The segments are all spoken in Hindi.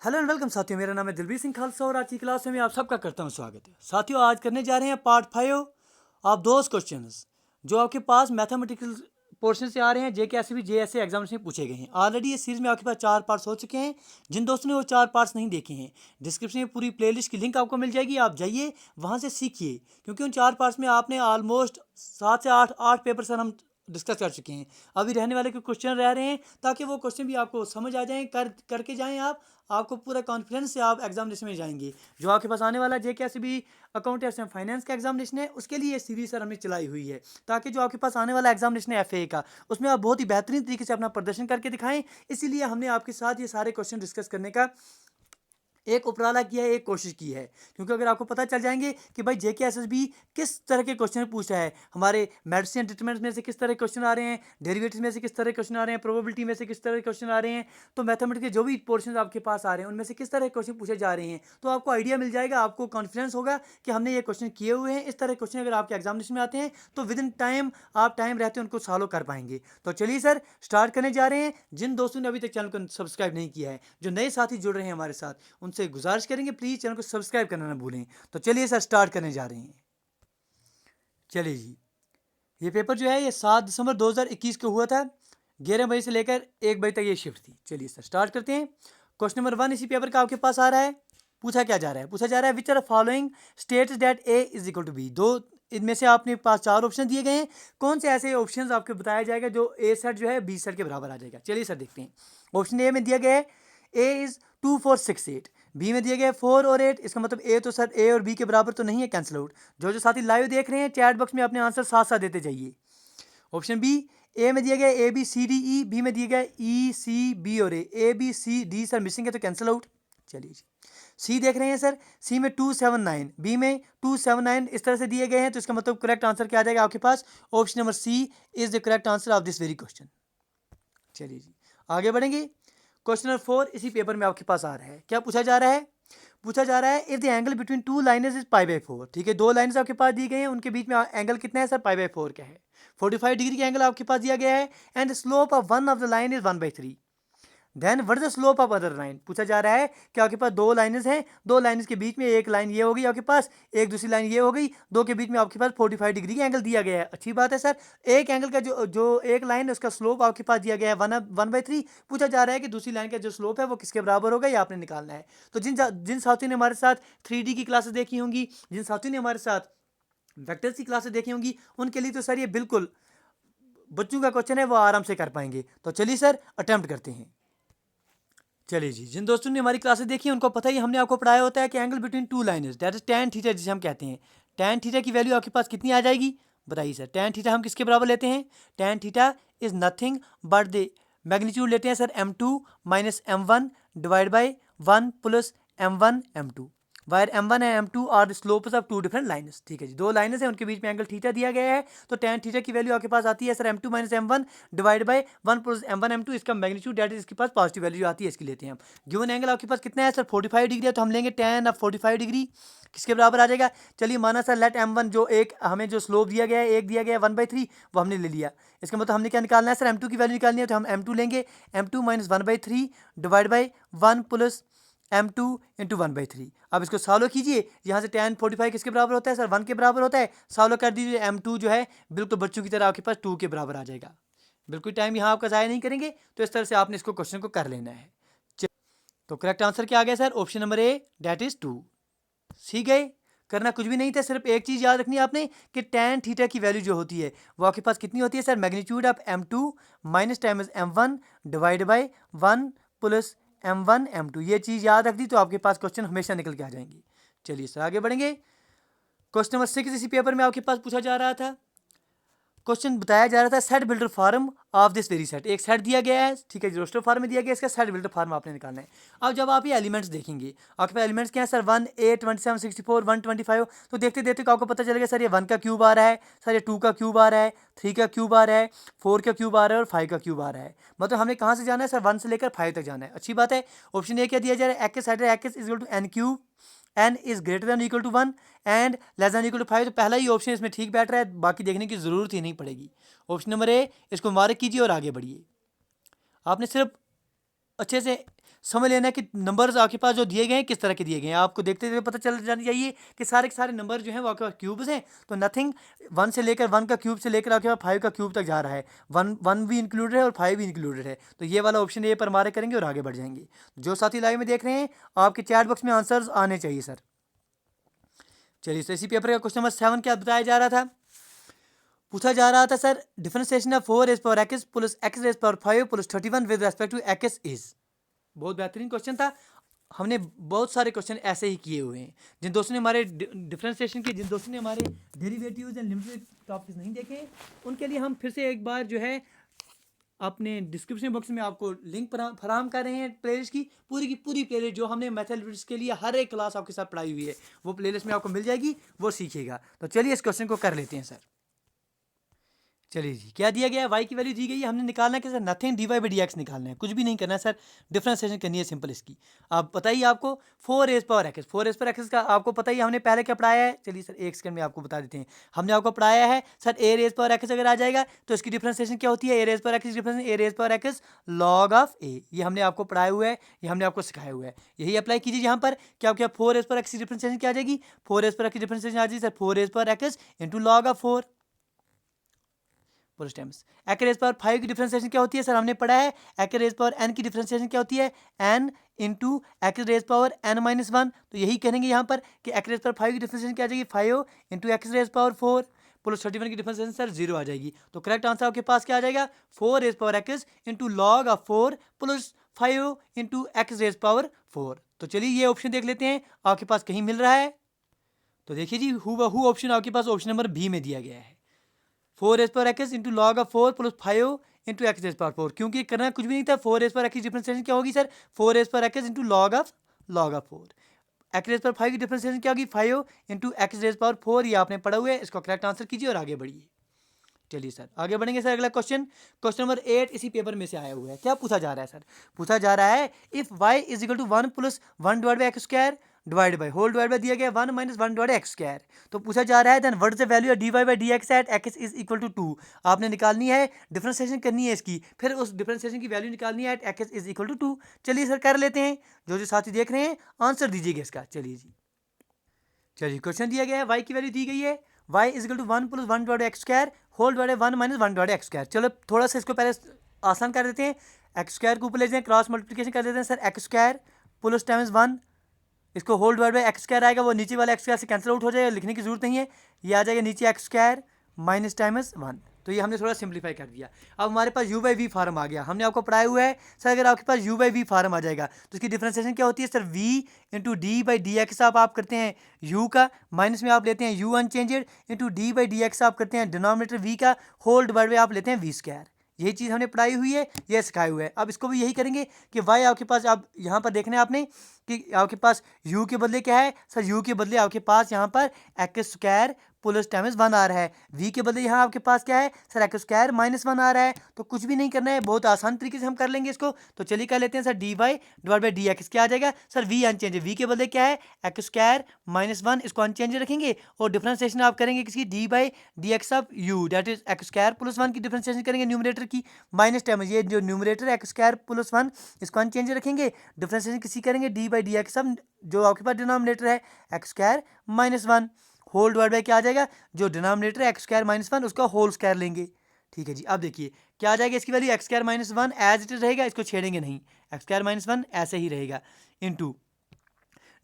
हेलो एंड वेलकम साथियों, मेरा नाम है दिलबीर सिंह खालसा और आज की क्लास में आप सबका करता हूं स्वागत है। साथियों, आज करने जा रहे हैं पार्ट 5 ऑफ दोज क्वेश्चंस जो आपके पास मैथमेटिकल पोर्शन से आ रहे हैं। जेकेएसबी जेएसए एग्जाम्स में पूछे गए हैं। ऑलरेडी ये सीरीज में आपके पास 4 पार्ट्स हो चुके हैं। जिन दोस्तों ने वो 4 पार्ट्स नहीं देखे हैं, डिस्क्रिप्शन में पूरी प्लेलिस्ट की लिंक आपको मिल जाएगी, आप जाइए वहाँ से सीखिए, क्योंकि उन 4 पार्ट्स में आपने ऑलमोस्ट 7 से 8 पेपर सर हम डिस्कस कर चुके हैं। अभी रहने वाले कुछ क्वेश्चन रह रहे हैं, ताकि वो क्वेश्चन भी आपको समझ आ जाएं, करके जाएं आप। आपको पूरा कॉन्फिडेंस से आप एग्जामिनेशन में जाएंगे। जो आपके पास आने वाला जेकेएसबी अकाउंटेंट्स एंड फाइनेंस का एग्जामिनेशन है, उसके लिए ये सीरीज सर हमने चलाई हुई है, ताकि जो आपके पास आने वाला एग्जामिनेशन है एफए का, उसमें आप बहुत ही बेहतरीन तरीके से अपना प्रदर्शन करके दिखाएं। इसीलिए हमने आपके साथ ये सारे क्वेश्चन डिस्कस करने का एक उपराला किया है, एक कोशिश की है। क्योंकि अगर आपको पता चल जाएंगे कि भाई जेकेएसएसबी किस तरह के क्वेश्चन पूछ रहा है, हमारे मेडिसिन डिटरमिनेंट्स में से किस तरह के क्वेश्चन आ रहे हैं, डेरिवेटिव्स में से किस तरह के क्वेश्चन आ रहे हैं, प्रोबेबिलिटी में से किस तरह के क्वेश्चन आ रहे हैं, तो मैथमेटिक्स के जो भी पोर्शन आपके पास आ रहे हैं उनमें से किस तरह के क्वेश्चन पूछे जा रहे हैं, तो आपको आइडिया मिल जाएगा, आपको कॉन्फिडेंस होगा कि हमने ये क्वेश्चन किए हुए हैं। इस तरह के क्वेश्चन अगर आपके एग्जामिनेशन में आते हैं तो विद इन टाइम आप टाइम रहते उनको सॉल्व कर पाएंगे। तो चलिए सर स्टार्ट करने जा रहे हैं। जिन दोस्तों ने अभी तक चैनल को सब्सक्राइब नहीं किया है, जो नए साथी जुड़ रहे हैं हमारे साथ, उनसे गुजारिश करेंगे प्लीज़ चैनल को सब्सक्राइब करना ना भूलें। तो चलिए सर स्टार्ट करने जा रहे हैं। चलिए जी, ये पेपर जो है ये 7 दिसंबर 2021 को हुआ था। 11 बजे से लेकर 1 बजे तक ये शिफ्ट थी। चलिए सर स्टार्ट करते हैं। क्वेश्चन नंबर 1 इसी पेपर का आपके पास आ रहा है। पूछा क्या जा रहा है? पूछा जा रहा है which are following states that A is equal to B. दो इनमें से आपने पास 4 ऑप्शन दिए गए हैं। कौन से ऐसे ऑप्शन आपको बताया जाएगा जो ए सेट जो है बी सेट के बराबर आ जाएगा? चलिए सर देखते हैं। ऑप्शन ए में दिया गया है ए इज 2 4 6 8। बी में दिया गया है 4 और 8। इसका मतलब ए तो सर ए और बी के बराबर तो नहीं है, कैंसिल आउट। जो जो साथी लाइव देख रहे हैं चैट बॉक्स में अपने आंसर साथ साथ देते जाइए। ऑप्शन बी, ए में दिया गया A B C D E, B में दिया गया ई सी बी और A B C D sir missing है तो कैंसिल आउट। चलिए जी, सी देख रहे हैं सर, सी में 279, बी में 279 इस तरह से दिए गए हैं, तो इसका मतलब करेक्ट आंसर क्या आ जाएगा आपके पास? Option number C is the correct answer of this very question. चलिए जी आगे बढ़ेंगे। क्वेश्चन नंबर 4 इसी पेपर में आपके पास आ रहा है। क्या पूछा जा रहा है? पूछा जा रहा है if the angle between two lines is π/4। ठीक है, दो लाइन्स आपके पास दी गई हैं, उनके बीच में एंगल कितना है सर? π/4 का है। 45 डिग्री का एंगल आपके पास दिया गया है and slope of one of the line is 1/3। Then what is the slope of other line? पूछा जा रहा है कि आपके पास दो लाइन्स हैं, दो लाइन्स के बीच में एक लाइन ये हो गई आपके पास, एक दूसरी लाइन ये हो गई, दो के बीच में आपके पास 45 डिग्री का एंगल दिया गया है। अच्छी बात है सर। एक एंगल का जो जो एक लाइन है उसका स्लोप आपके पास दिया गया है 1/3। पूछा जा रहा है कि दूसरी लाइन का जो स्लोप है वो किसके बराबर होगा, ये आपने निकालना है। तो जिन साथियों ने हमारे साथ 3D की क्लासेस देखी होंगी, जिन साथियों ने हमारे साथ वेक्टर्स की क्लासेस देखी होंगी, उनके लिए तो सर ये बिल्कुल बच्चों का क्वेश्चन है, वो आराम से कर पाएंगे। तो चलिए सर अटेम्प्ट करते हैं। चलिए जी, जिन दोस्तों ने हमारी क्लासेस देखी उनको पता ही हमने आपको पढ़ाया होता है कि angle between two lines that is tan theta, जिसे हम कहते हैं। tan थीटा की वैल्यू आपके पास कितनी आ जाएगी बताइए सर? tan थीटा हम किसके बराबर लेते हैं? tan theta is nothing but the magnitude लेते हैं sir m2 minus m1 divide by 1 plus m1 m2, where m1 and m2 are the slopes of two different lines. ठीक है जी, दो लाइन्स हैं, उनके बीच में एंगल थीटा दिया गया है। तो tan थीटा की वैल्यू आपके पास आती है sir m2 minus m1 divide by 1 plus m1 m2। इसका मैग्नीट्यूड डेट इज इसके पास पॉजिटिव वैल्यू आती है, इसकी लेते हैं हम। गिवन एंगल आपके पास कितना है सर? 45 डिग्री है, तो हम लेंगे tan ऑफ 45 डिग्री किसके बराबर आ जाएगा? चलिए माना सर लेट m1 जो एक हमें जो स्लोप दिया गया है, एक दिया गया है 1/3, वो हमने ले लिया। इसका मतलब हमने क्या निकालना है सर? m2 की वैल्यू निकालनी है, तो हम m2 लेंगे, m2 minus 1/3 divide by 1 plus m2 into 1/3। अब इसको सॉल्व कीजिए। यहाँ से tan 45 किसके बराबर होता है सर? 1 के बराबर होता है। सॉल्व कर दीजिए, m2 जो है बिल्कुल बच्चों की तरह आपके पास 2 के बराबर आ जाएगा। बिल्कुल टाइम यहाँ आपका ज़ाया नहीं करेंगे, तो इस तरह से आपने इसको क्वेश्चन को कर लेना है। तो करेक्ट आंसर क्या आ गया sir? Option number A that is 2। सीख गए? करना कुछ भी नहीं था, सिर्फ एक चीज़ याद रखनी है आपने कि tan थीटा की वैल्यू जो होती है वो आपके पास कितनी होती है sir? Magnitude of m2 minus times m1 divide by 1 plus m1 m2। ये चीज़ याद रख दी तो आपके पास क्वेश्चन हमेशा निकल के आ जाएंगे। चलिए सर आगे बढ़ेंगे। क्वेश्चन नंबर 6 इसी पेपर में आपके पास पूछा जा रहा था। क्वेश्चन बताया जा रहा था set builder form of this very set. एक सेट दिया गया है, ठीक है, रोस्टर फॉर्म में दिया गया है, इसका सेट बिल्डर फॉर्म आपने निकालना है। अब जब आप ये एलिमेंट्स देखेंगे, आपके पास एलिमेंट्स क्या है सर? 1 8 27 64 125। तो देखते देखते आपको पता चलेगा सर ये 1 का क्यूब आ रहा है, सर ये 2 का क्यूब आ रहा है, 3 का क्यूब आ रहा है, 4 का क्यूब आ रहा है और 5 का क्यूब आ रहा है। मतलब हमें कहाँ से जाना है सर? 1 से लेकर 5 तक जाना है। अच्छी बात है। ऑप्शन ए क्या दिया जा रहा है? X side x is equal to n cube, n is greater than equal to 1 and less than equal to 5। तो पहला ही ऑप्शन इसमें ठीक बैठ रहा है, बाकी देखने की जरूरत ही नहीं पड़ेगी। ऑप्शन नंबर ए, इसको मार्क कीजिए और आगे बढ़िए। आपने सिर्फ अच्छे से समझ लेना है कि नंबर्स आपके पास जो दिए गए हैं किस तरह के दिए गए हैं। आपको देखते हुए पता चल जाना चाहिए कि सारे के सारे नंबर जो हैं वो आपके पास क्यूब्स हैं। तो नथिंग 1 से लेकर 1 का क्यूब से लेकर आपके पास 5 का क्यूब तक जा रहा है। 1 भी इंक्लूडेड है और 5 भी इंक्लूडेड है। तो ये वाला ऑप्शन ए पर मारे करेंगे और आगे बढ़ जाएंगे। जो साथी लाइव में देख रहे हैं आपके चैट बॉक्स में आंसर्स आने चाहिए सर। चलिए सर, इसी पेपर का क्वेश्चन नंबर 7 क्या बताया जा रहा था, पूछा जा रहा था sir differentiation of 4 raise power x plus x raise power 5 plus 31 with respect to x is. बहुत बेहतरीन क्वेश्चन था। हमने बहुत सारे क्वेश्चन ऐसे ही किए हुए हैं। जिन दोस्तों ने हमारे डिफरेंशिएशन के, जिन दोस्तों ने हमारे डेरिवेटिव्स एंड लिमिटेड टॉपिक्स नहीं देखे, उनके लिए हम फिर से एक बार जो है अपने डिस्क्रिप्शन बॉक्स में आपको लिंक फराहम कर रहे हैं प्लेलिस्ट की पूरी प्लेलिस्ट जो हमने मैथमेटिक्स के लिए हर एक क्लास आपके साथ पढ़ाई हुई है, वो प्लेलिस्ट में आपको मिल जाएगी, वो सीखिएगा। तो चलिए इस क्वेश्चन को कर लेते हैं सर। चलिए जी, क्या दिया गया है, y की वैल्यू दी गई है, हमने निकालना है कि sir nothing dy by D x निकालना है, कुछ भी नहीं करना है सर, डिफरेंशिएशन करनी है सिंपल इसकी। आप बताइए आपको 4 रेज़ पावर x का आपको पता ही हमने पहले क्या पढ़ाया है। चलिए सर एक सेकंड में आपको बता देते हैं। हमने आपको पढ़ाया है sir a rays power x अगर आ जाएगा तो इसकी डिफरेंशिएशन क्या होती है, a rays power x differentiation a rays power x log of a। ये हमने आपको पढ़ाया हुआ है, ये हमने आपको सिखाया हुआ है, यही अप्लाई कीजिए यहाँ पर। क्या क्या 4 रेज़ पावर x की डिफरेंशिएशन क्या आ जाएगी, 4 रेज़ पावर x की डिफरेंशिएशन आ जाएगी sir 4 raise power x into log of 4 police times. X rays power 5 की डिफरेंशिएशन क्या होती है सर, हमने पढ़ा है एक्स रेज़ पावर n की डिफरेंशिएशन क्या होती है, n into x rays power n minus 1। तो यही करेंगे यहाँ पर कि एक्स रेज़ पावर 5 की डिफरेंशिएशन क्या आ जाएगी 5 into x rays power 4 plus 31 की डिफरेंशिएशन सर 0 आ जाएगी। तो करेक्ट आंसर आपके पास क्या आ जाएगा 4 raise power x into log of 4 plus 5 into x rays power 4। तो चलिए ये ऑप्शन देख लेते हैं आपके पास कहीं मिल रहा है। तो देखिए जी, हूबहू ऑप्शन आपके पास ऑप्शन नंबर बी में दिया गया है, 4 raise power x into log of 4 plus 5 into x rays power 4। क्योंकि करना कुछ भी नहीं था, 4 रेज़ पावर x की डिफरेंशिएशन क्या होगी sir 4 raise power x into log of 4। X rays power 5 की डिफरेंशिएशन क्या होगी 5 इंटू एक्स रेज़ पावर 4। ये आपने पढ़ा हुआ है, इसको करेक्ट आंसर कीजिए और आगे बढ़िए। चलिए सर आगे बढ़ेंगे सर। अगला क्वेश्चन, क्वेश्चन नंबर 8 इसी पेपर में से आया हुआ है। क्या पूछा जा रहा है सर, पूछा जा रहा है if y is equal to 1 plus 1 divide by x square divide by whole divide by दिया गया 1 माइनस 1 डिवाइड एक्स स्क्वायर। तो पूछा जा रहा है then what is the value of dy by D x at x is equal to 2। आपने निकालनी है, डिफरेंशिएशन करनी है इसकी, फिर उस डिफरेंशिएशन की वैल्यू निकालनी है at x is equal to 2। चलिए सर कर लेते हैं, जो जो साथी देख रहे हैं आंसर दीजिएगा इसका। चलिए जी, चलिए क्वेश्चन दिया गया है, y की वैल्यू दी गई है y is equal to 1 plus 1 divide x square whole divide 1 minus 1 divide x square. चलो थोड़ा सा इसको पहले आसान कर देते हैं, एक्स स्क्वायर को ऊपर ले जाएं, क्रॉस मल्टीप्लिकेशन कर देते हैं sir, x square plus times 1, इसको whole divide by x square आएगा, वो नीचे वाला एक्स स्क्वायर से कैंसिल आउट हो जाएगा, लिखने की जरूरत नहीं है, ये आ जाएगा नीचे एक्स स्क्वायर माइनस टाइम्स 1। तो ये हमने थोड़ा सिंप्लीफाई कर दिया। अब हमारे पास u बाई वी फार्म आ गया, हमने आपको पढ़ाया हुआ है सर, अगर आपके पास u बाई वी फार्म आ जाएगा तो इसकी डिफरेंशिएशन क्या होती है sir v into D by D x. आप करते हैं u का, माइनस में आप लेते हैं u unchanged into D by D x, आप करते हैं डिनोमिनेटर v का, होल डिवाइड बाई आप लेते हैं वी स्क्वायर। यही चीज़ हमने पढ़ाई हुई है, ये सिखाए हुए है। अब इसको भी यही करेंगे कि y आपके पास, अब यहाँ पर देखना है आपने कि आपके पास u के बदले क्या है सर, u के बदले आपके पास यहाँ पर एक्स स्क्वायर प्लस टाइम्स 1 आ रहा है, v के बदले यहाँ आपके पास क्या है सर एक्स स्क्वायर माइनस 1 आ रहा है। तो कुछ भी नहीं करना है, बहुत आसान तरीके से हम कर लेंगे इसको। तो चलिए कर लेते हैं sir, d y divide by D x क्या आ जाएगा सर, v अनचेंज है, v के बदले क्या है एक्स स्क्वायर माइनस 1, इसको अनचेंज रखेंगे और डिफरेंशिएशन आप करेंगे किसकी, D by D x of u that is x square plus 1 की डिफरेंशिएशन करेंगे न्यूमरेटर की, माइनस टाइम ये जो न्यूमरेटर एक्स स्क्वायर प्लस 1 इसको अनचेंज रखेंगे, डिफरेंशिएशन किसी करेंगे d by D x of जो आपके पास डिनोमिनेटर है x square minus 1, whole divide by क्या आ जाएगा, जो डिनोमिनेटर है एक्स स्क्वायर माइनस 1 उसका होल स्क्वायर लेंगे। ठीक है जी, अब देखिए क्या आ जाएगा, इसकी value x square minus 1 as it is रहेगा, इसको छेड़ेंगे नहीं, एक्स स्क्वायर माइनस 1 ऐसे ही रहेगा, इनटू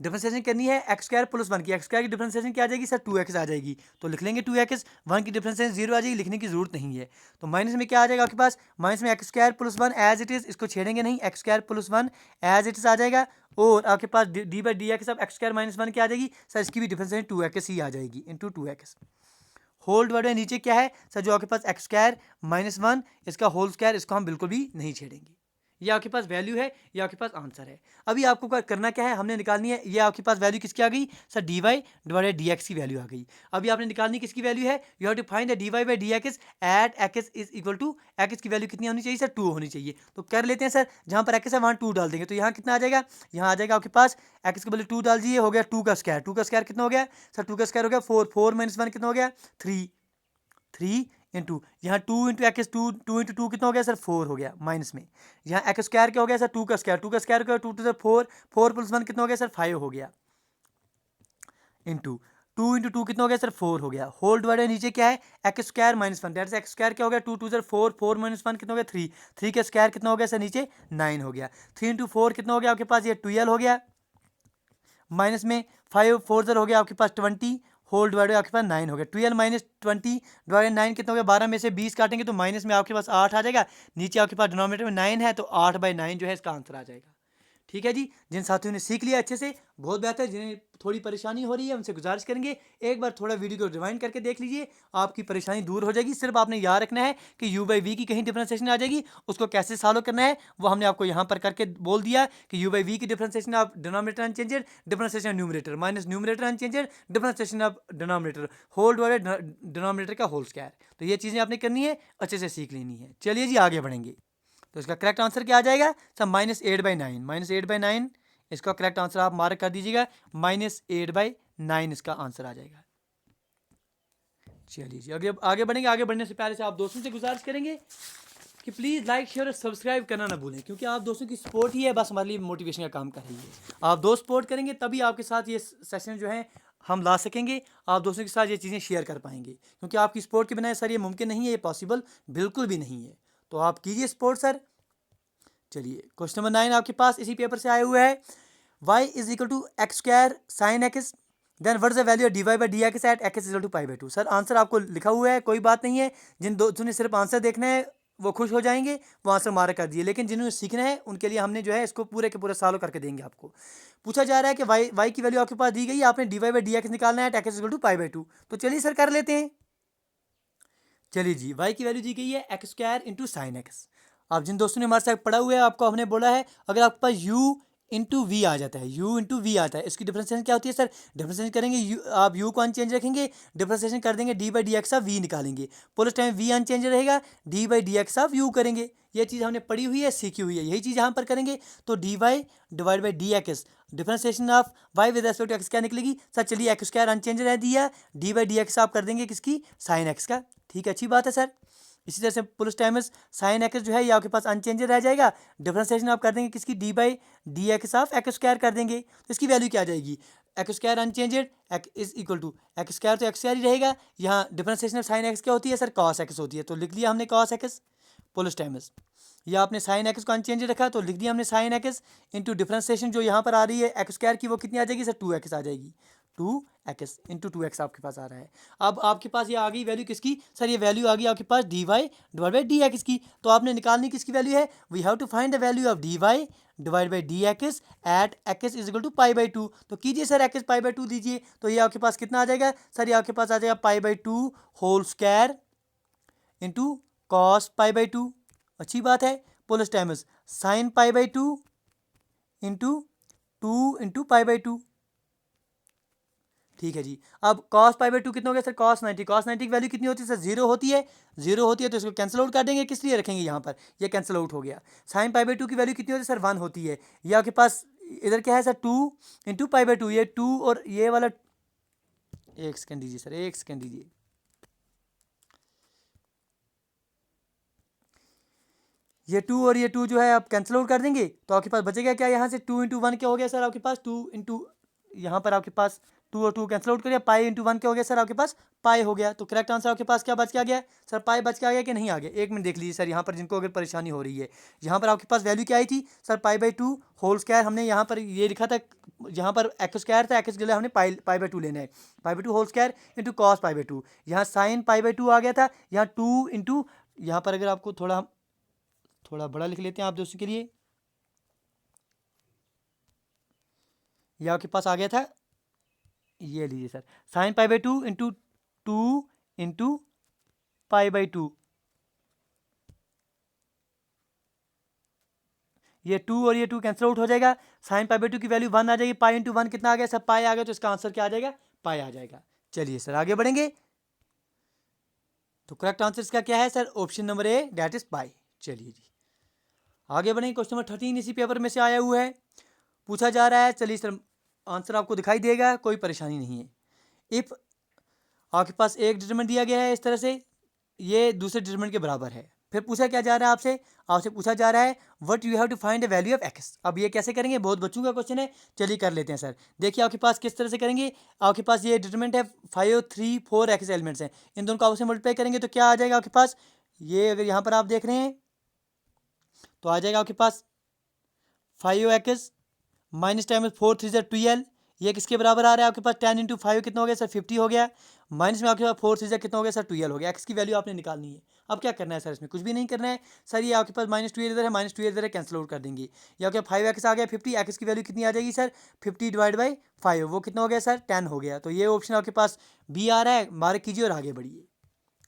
डिफरेंशिएशन करनी है एक्स स्क्वायर प्लस 1 की, एक्स स्क्वायर की डिफरेंशिएशन क्या आ जाएगी सर 2x आ जाएगी, तो लिख लेंगे 2x, 1 की डिफरेंशिएशन 0 आ जाएगी, लिखने की जरूरत नहीं है। तो माइनस में क्या आ जाएगा आपके पास, माइनस में x square plus 1 as it is, इसको छेड़ेंगे नहीं, x square plus 1 as it is आ जाएगा, और आपके पास डी बाई डी एक्स अब एक्स स्क्वायर माइनस 1 क्या आ जाएगी सर, इसकी भी डिफरेंशिएशन 2x ही आ जाएगी into 2x, whole divide by नीचे क्या है सर, जो आपके पास एक्स स्क्वायर माइनस 1 इसका होल स्क्वायर, इसको हम बिल्कुल भी नहीं छेड़ेंगे। ये आपके पास वैल्यू है, ये आपके पास आंसर है। अभी आपको करना क्या है, हमने निकालनी है, ये आपके पास वैल्यू किसकी आ गई sir, d y divided d x की वैल्यू आ गई। अभी आपने निकालनी किसकी वैल्यू है, you have to find the d y by D x at x is equal to, x की वैल्यू कितनी होनी चाहिए सर 2 होनी चाहिए। तो कर लेते हैं सर, जहाँ पर एक्स है वहाँ 2 डाल देंगे, तो यहाँ कितना आ जाएगा, यहाँ आ जाएगा आपके पास एक्स के बदले 2 डाल दीजिए, हो गया 2 का स्क्वायर, 2 का स्क्वायर कितना हो गया सर, 2 का स्क्वायर हो गया 4, 4 माइनस 1 कितना हो गया 3 इंटू यहाँ 2 × x 2 × 2 कितना हो गया सर 4 हो गया माइनस में। यहाँ x स्क्वायर क्या हो गया सर 2 का स्क्वायर 2 का स्क्वायर क्या 2 टू 4 4 + 1 कितना हो गया सर 5 हो गया इंटू 2 × 2 कितना हो गया सर 4 हो गया होल डिवाइडेड नीचे क्या है x square -1 that is x square क्या हो गया 2 2 4 4 -1 कितना हो गया 3 3 का स्क्वायर कितना हो गया सर नीचे 9 हो गया 3 × 4 कितना हो गया आपके पास ये 12 हो गया माइनस में 5 4 हो गया आपके पास 20 होल डिवाइडेड आपके पास 9 हो गया 12 - 20 डिवाइडेड 9 कितना हो गया 12 में से 20 काटेंगे तो माइनस में आपके पास 8 आ जाएगा नीचे आपके पास डिनोमिनेटर में 9 है तो 8/9 जो है इसका आंसर आ जाएगा। ठीक है जी, जिन साथियों ने सीख लिया अच्छे से बहुत बेहतर, जिन्हें थोड़ी परेशानी हो रही है उनसे गुजारिश करेंगे एक बार थोड़ा वीडियो को रिवाइंड करके देख लीजिए, आपकी परेशानी दूर हो जाएगी। सिर्फ आपने याद रखना है कि u/v की कहीं डिफरेंशिएशन आ जाएगी, उसको कैसे सॉल्व करना है वो हमने आपको यहाँ पर करके बोल दिया कि u/v की differentiation of denominator unchanged, differentiation numerator minus numerator unchanged, differentiation of denominator whole divided denominator का होल स्क्वायर। तो ये चीज़ें आपने करनी है, अच्छे से सीख लेनी है। चलिए जी आगे बढ़ेंगे। तो इसका करेक्ट आंसर क्या आ जाएगा सर -8/9 इसका करेक्ट आंसर आप मार्क कर दीजिएगा -8/9 इसका आंसर आ जाएगा। चलिए जी आगे आगे बढ़ेंगे। आगे बढ़ने से पहले से आप दोस्तों से गुजारिश करेंगे कि प्लीज़ लाइक शेयर और सब्सक्राइब करना ना भूलें, क्योंकि आप दोस्तों की सपोर्ट ही है बस हमारे लिए मोटिवेशन का काम कर रही है। आप दोस्त सपोर्ट करेंगे तभी आपके साथ ये सेशन जो है हम ला सकेंगे, आप दोस्तों के साथ ये चीज़ें शेयर कर पाएंगे, क्योंकि आपकी सपोर्ट के बिना सर ये मुमकिन नहीं है, ये पॉसिबल बिल्कुल भी नहीं है। तो आप कीजिए सपोर्ट सर। चलिए क्वेश्चन नंबर 9 आपके पास इसी पेपर से आया हुआ है y = x² sin x then what is the value of dy/dx at x = π/2। Sir answer आपको लिखा हुआ है, कोई बात नहीं है, जिन दोस्तों ने सिर्फ आंसर देखना है वो खुश हो जाएंगे, वो आंसर मार्क कर दिए, लेकिन जिन्होंने सीखना है उनके लिए हमने जो है इसको पूरे के पूरे सॉल्व करके देंगे। आपको पूछा जा रहा है कि y की वैल्यू आपके पास दी गई, आपने dy/dx निकालना है एट x = π/2। तो चलिए सर कर लेते हैं। चलिए जी y की वैल्यू दी गई है x² × sin x। आप जिन दोस्तों ने हमारे साथ पढ़ा हुआ है आपको हमने बोला है अगर आपके पास u/v आ जाता है, u/v आता है, इसकी डिफरेंशिएशन क्या होती है सर, डिफरेंशिएशन करेंगे आप u को अनचेंज रखेंगे, डिफरेंशिएशन कर देंगे d/dx ऑफ v निकालेंगे, पूरे टाइम v अनचेंज रहेगा, d/dx ऑफ u करेंगे। ये चीज़ हमने पढ़ी हुई है, सीखी हुई है, यही चीज़ यहाँ पर करेंगे। तो dy/dx differentiation of y with respect to x क्या निकलेगी सर, चलिए x² अनचेंज रह दिया, d/dx आप कर देंगे किसकी sin x का। ठीक है, अच्छी बात है सर। इसी तरह से पुलिस टाइमस साइन एक्स जो है ये आपके पास अनचेंज रह जाएगा, डिफरेंशिएशन आप कर देंगे किसकी d/dx ऑफ x² कर देंगे, तो इसकी वैल्यू क्या आ जाएगी x² unchanged x is equal to x² तो x² ही रहेगा, यहाँ डिफरेंशिएशन ऑफ साइन एक्स क्या होती है सर cos x होती है, तो लिख लिया हमने cos x पुलिस टाइमस, या आपने साइन एक्स को अनचेंज रखा तो लिख दिया हमने साइन एक्स इंटू डिफरेंशिएशन जो यहाँ पर आ रही है x² की वो कितनी आ जाएगी सर 2x आ जाएगी, 2x इंटू 2x आपके पास आ रहा है। अब आपके पास ये आ गई वैल्यू किसकी सर, ये वैल्यू आ गई आपके पास dy/dx की, तो आपने निकालनी किसकी वैल्यू है, we have to find the value of dy/dx at x = π/2। तो कीजिए सर x π/2 दीजिए, तो ये आपके पास कितना आ जाएगा सर, ये आपके पास आ जाएगा π/2 होल स्क्वायर इंटू कॉस π/2। अच्छी बात है, पुलिस टाइमस साइन π/2 इंटू 2 इंटू π/2। ठीक है जी, अब cos π/2 कितना हो गया सर cos 90, cos 90 की वैल्यू कितनी होती है सर 0 होती है, 0 होती है तो इसको कैंसिल आउट कर देंगे, किस लिए रखेंगे यहाँ पर, ये कैंसिल आउट हो गया। sin π/2 की वैल्यू कितनी होती है सर 1 होती है, ये आपके पास इधर क्या है सर 2 इंटू π/2, ये 2 और ये वाला, एक सेकेंड दीजिए सर, एक सेकेंड दीजिए, ये 2 और ये 2 जो है आप कैंसिल आउट कर देंगे तो आपके पास बचेगा क्या, यहाँ से 2 इंटू 1 क्या हो गया सर आपके पास 2 इंटू, यहाँ पर आपके पास 2 और 2 कैंसिल आउट करिए, पाई इंटू 1 क्या हो गया सर आपके पास पाई हो गया। तो करेक्ट आंसर आपके पास क्या बच के आ गया सर, पाई बच के आ गया कि नहीं आ गया, एक मिनट देख लीजिए सर, यहाँ पर जिनको अगर परेशानी हो रही है, यहाँ पर आपके पास वैल्यू क्या आई थी सर π/2 होल स्क्वायर, हमने यहाँ पर ये लिखा था, यहाँ पर x² था, x के लिए हमने π/2 लेना है, π/2 होल स्क्वायर इंटू कॉस π/2, यहाँ साइन π/2 आ गया था, यहाँ 2 इंटू, यहाँ पर अगर आपको थोड़ा बड़ा लिख लेते हैं आप दोस्तों के लिए, यह आपके पास आ गया था, ये लीजिए सर साइन π/2 इंटू 2 इंटू π/2, ये 2 और ये 2 कैंसिल आउट हो जाएगा, साइन π/2 की वैल्यू 1 आ जाएगी, पाई इंटू 1 कितना आ गया सर पाई आ गया, तो इसका आंसर क्या आ जाएगा पाई आ जाएगा। चलिए सर आगे बढ़ेंगे, तो करेक्ट आंसर इसका क्या है sir, option number A that is pi. चलिए जी आगे बढ़ेंगे, क्वेश्चन नंबर 13 इसी पेपर में से आया हुआ है, पूछा जा रहा है, चलिए सर आंसर आपको दिखाई देगा, कोई परेशानी नहीं है। इफ़ आपके पास एक डिटरमिनेंट दिया गया है इस तरह से ये दूसरे डिटरमिनेंट के बराबर है। फिर पूछा क्या जा रहा है आपसे, आपसे पूछा जा रहा है what you have to find the value of x. अब ये कैसे करेंगे, बहुत बच्चों का क्वेश्चन है, चलिए कर लेते हैं सर। देखिए आपके पास किस तरह से करेंगे, आपके पास ये डिटरमिनेंट है 5 3 4 एक्स एलिमेंट्स हैं, इन दोनों को आपस में मल्टीप्लाई करेंगे तो क्या आ जाएगा आपके पास, ये अगर यहाँ पर आप देख रहे हैं तो आ जाएगा आपके पास 5x माइनस 10 4 3 12, ये किसके बराबर आ रहा है आपके पास 10 इंटू 5 कितना हो गया सर 50 हो गया, माइनस में आपके पास 4 3 कितना हो गया सर 12 हो गया। एक्स की वैल्यू आपने निकालनी है। अब क्या करना है सर, इसमें कुछ भी नहीं करना है सर, ये आपके पास -12 इधर है, -12 इधर है, कैंसिल आउट कर देंगे। या क्या 5x आ गया 50, एक्स की वैल्यू कितनी आ जाएगी सर 50 डिवाइड बाई 5, वो कितना हो गया सर 10 हो गया। तो ये ऑप्शन आपके पास बी आ रहा है, मार्क कीजिए और आगे बढ़िए।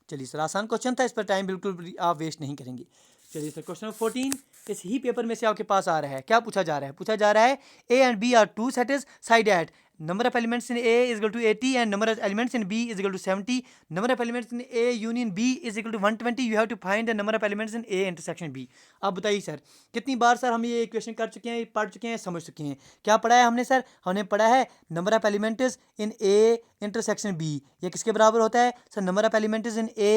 चलिए सर आसान क्वेश्चन था, इस पर टाइम बिल्कुल भी आप वेस्ट नहीं करेंगे। चलिए सर क्वेश्चन नंबर 14 इस ही पेपर में से आपके पास आ रहा है। क्या पूछा जा रहा है, पूछा जा रहा है A and B are two sets side at number of elements in A is equal to 80 and number of elements in B is equal to 70. Number of elements in A union B is equal to 120. You have to find the number of elements in A intersection B. अब बताइए सर कितनी बार सर हम ये इक्वेशन कर चुके हैं, पढ़ चुके हैं, समझ चुके हैं। क्या पढ़ा है हमने सर, हमने पढ़ा है number of elements in A intersection B, ये किसके बराबर होता है sir, number of elements in A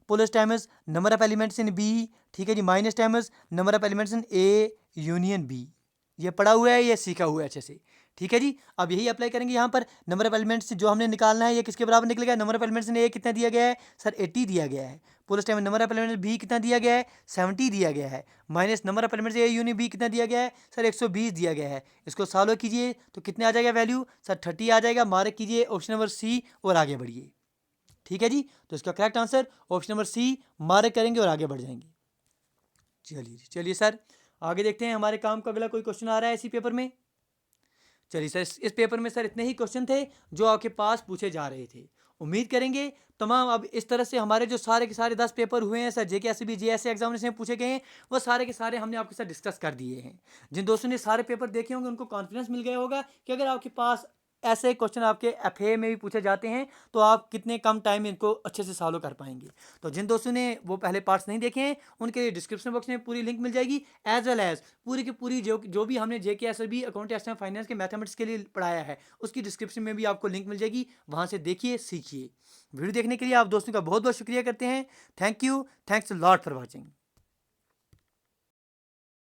plus times number of elements in B, ठीक है जी, minus times number of elements in A union B। ये पढ़ा हुआ है, ये सीखा हुआ है अच्छे से, ठीक है जी। अब यही अप्लाई करेंगे यहाँ पर, नंबर ऑफ एलिमेंट्स जो हमने निकालना है ये किसके बराबर निकलेगा, नंबर ऑफ एलिमेंट्स ने ए कितना दिया गया है सर 80 दिया गया है, plus time number of elements B कितना दिया गया है 70 दिया गया है, minus number of elements A union B कितना दिया गया है सर 120 दिया गया है। इसको सॉल्व कीजिए तो कितने आ जाएगा वैल्यू सर 30 आ जाएगा, मार्क कीजिए ऑप्शन नंबर सी और आगे बढ़िए, ठीक है जी। तो इसका correct answer option number C, mark करेंगे और आगे बढ़ जाएंगे। चलिए सर आगे देखते हैं, हमारे काम का अगला कोई क्वेश्चन आ रहा है इसी पेपर में। चलिए सर इस पेपर में सर इतने ही क्वेश्चन थे जो आपके पास पूछे जा रहे थे। उम्मीद करेंगे तमाम, अब इस तरह से हमारे जो सारे के सारे 10 पेपर हुए हैं सर JKSB JSA एग्जामिनेशन में पूछे गए हैं, वो सारे के सारे हमने आपके साथ डिस्कस कर दिए हैं। जिन दोस्तों ने सारे पेपर देखे होंगे उनको कॉन्फिडेंस मिल गया होगा कि अगर आपके पास ऐसे क्वेश्चन आपके FA में भी पूछे जाते हैं तो आप कितने कम टाइम में इनको अच्छे से सॉल्व कर पाएंगे। तो जिन दोस्तों ने वो पहले पार्ट्स नहीं देखे हैं उनके लिए डिस्क्रिप्शन बॉक्स में पूरी लिंक मिल जाएगी, एज वेल एज पूरी की पूरी जो भी हमने JKSB अकाउंट एस्टेम फाइनेंस के मैथमेटिक्स के लिए पढ़ाया है उसकी डिस्क्रिप्शन में भी आपको लिंक मिल जाएगी, वहाँ से देखिए सीखिए। वीडियो देखने के लिए आप दोस्तों का बहुत बहुत शुक्रिया करते हैं। Thank you, thanks a lot for watching.